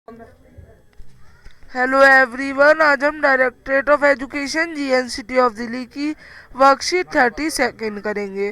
Hello everyone, आज हम directorate of education GNCT of Delhi की वर्कशीट 32 करेंगे,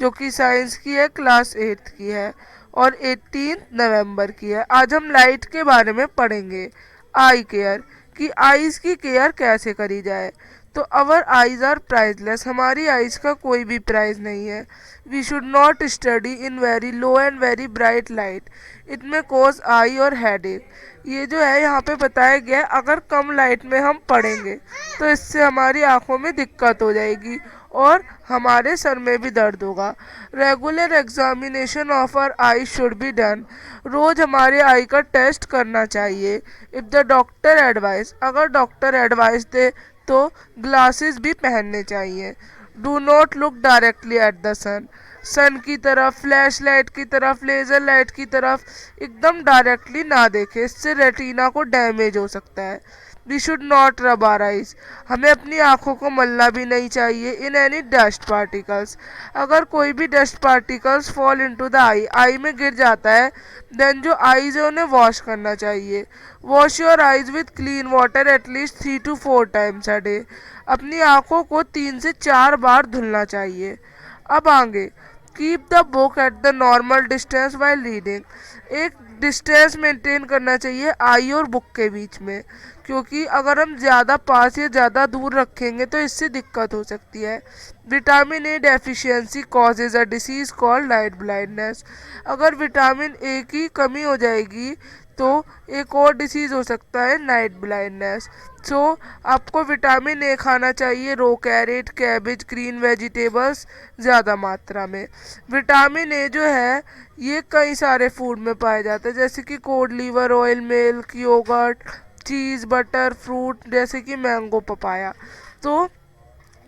जो कि साइंस की है, क्लास 8 की है और 18 नवंबर की है। आज हम लाइट के बारे में पढ़ेंगे, आई केयर, कि आईज की केयर कैसे करी जाए। तो अवर आईज आर प्राइजलेस, हमारी आईज का कोई भी प्राइस नहीं है। We should not study in very low and very bright light, it may cause आई और हेड एक। ये जो है यहाँ पे बताया गया है, अगर कम लाइट में हम पढ़ेंगे तो इससे हमारी आंखों में दिक्कत हो जाएगी और हमारे सर में भी दर्द होगा। Regular examination of our eye should be done, रोज हमारे आई का टेस्ट करना चाहिए। इफ द डॉक्टर एडवाइस, अगर डॉक्टर एडवाइस दे तो ग्लासेस भी पहनने चाहिए। Do not look directly at the sun, sun की तरफ, फ्लैश लाइट की तरफ, लेजर लाइट की तरफ एकदम डायरेक्टली ना देखे, इससे रेटिना को डैमेज हो सकता है। वी शुड नॉट रब आवर आइज, हमें अपनी आंखों को मलना भी नहीं चाहिए इन एनी डस्ट पार्टिकल्स, अगर कोई भी dust particles fall into the eye, eye में गिर जाता है, देन जो आईज है उन्हें वॉश करना चाहिए। Wash your eyes with clean water at least 3 to 4 times a day, अपनी आंखों को 3 से 4 बार धुलना चाहिए। अब आगे, keep the book at the normal distance while reading, एक डिस्टेंस मेंटेन करना चाहिए आई और बुक के बीच में, क्योंकि अगर हम ज़्यादा पास या ज़्यादा दूर रखेंगे तो इससे दिक्कत हो सकती है। Vitamin A deficiency causes a disease called night blindness, अगर विटामिन ए की कमी हो जाएगी तो एक और डिसीज़ हो सकता है, नाइट ब्लाइंडनेस। सो आपको विटामिन ए खाना चाहिए, रो कैरेट, कैबेज, ग्रीन वेजिटेबल्स ज़्यादा मात्रा में। विटामिन ए जो है ये कई सारे फूड में पाया जाता है, जैसे कि cod liver oil, milk, yoghurt, cheese, butter, fruit जैसे कि मैंगो, पपाया। तो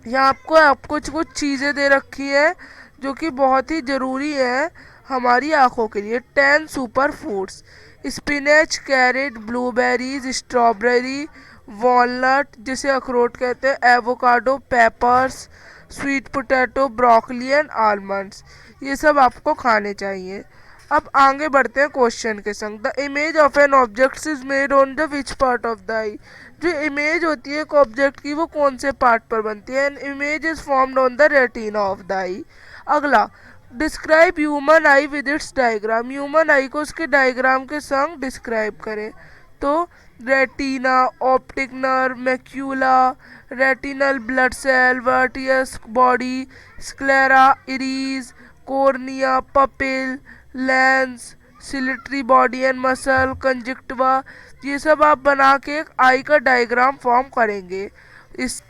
यहाँ आपको आप कुछ कुछ चीज़ें दे रखी है जो कि बहुत ही ज़रूरी है हमारी आंखों के लिए। 10 super foods, spinach, carrot, blueberries, strawberry, walnut जिसे अखरोट कहते हैं, avocado, peppers, sweet potato, broccoli and almonds, ये सब आपको खाने चाहिए। अब आगे बढ़ते हैं क्वेश्चन के संग। The image of an object is made on the which part of the eye, जो इमेज होती है एक ऑब्जेक्ट की वो कौन से पार्ट पर बनती है। An image is formed on the retina of the eye. अगला, describe human eye with its diagram, human eye को उसके डायग्राम के संग डिस्क्राइब करें। तो retina, optic nerve, macula, retinal blood cell, वर्टियस body, sclera, iris, cornea, pupil, lens, ciliary body and muscle, conjunctiva, ये सब आप बना के एक आई का डायग्राम फॉर्म करेंगे। इस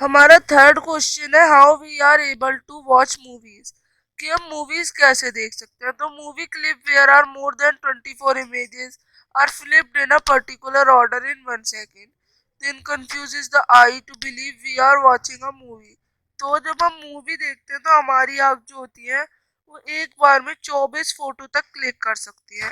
हमारा थर्ड क्वेश्चन है, how we are able to watch movies, कि हम मूवीज कैसे देख सकते हैं। तो movie clip where are more than 24 images are flipped in a particular order in 1 second, then confuses the eye to believe we are watching a movie. तो जब हम मूवी देखते हैं तो हमारी आंख जो होती है वो एक बार में 24 फोटो तक क्लिक कर सकती है,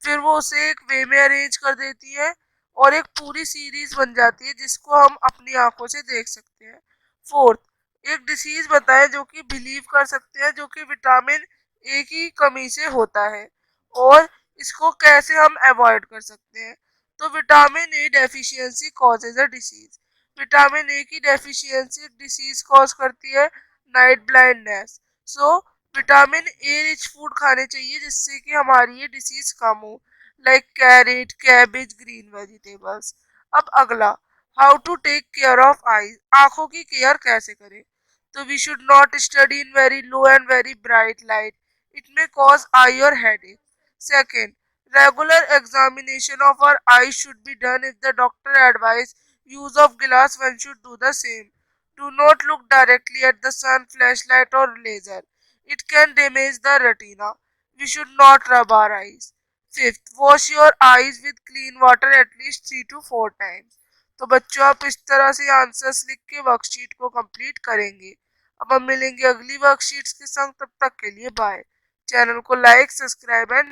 फिर वो उसे एक वे में अरेंज कर देती है और एक पूरी सीरीज बन जाती है जिसको हम अपनी आंखों से देख सकते हैं। फोर्थ, एक डिसीज बताएं जो कि बिलीव कर सकते हैं, जो कि विटामिन ए की कमी से होता है और इसको कैसे हम अवॉइड कर सकते हैं। तो vitamin A deficiency causes a disease, vitamin A की डेफिशिएंसी एक डिसीज कॉज करती है, night blindness. So vitamin A rich food खाने चाहिए जिससे कि हमारी ये डिसीज कम हो, like carrot, cabbage, green vegetables. अब अगला, how to take care of eyes, आंखों की केयर कैसे करें। तो we should not study in very low and very bright light, it may cause eye और headache. Second, regular examination of our eye should be done, if the doctor advise use of glass one should do the same. Do not look directly at the sun, flashlight और laser, it can damage the retina. We should not rub our eyes. Fifth, wash your eyes with clean water at least 3 to 4 times. तो बच्चों आप इस तरह से answers लिख के worksheet को कंप्लीट करेंगे। अब हम मिलेंगे अगली वर्कशीट्स के संग, तब तक के लिए बाय। चैनल को लाइक, सब्सक्राइब एंड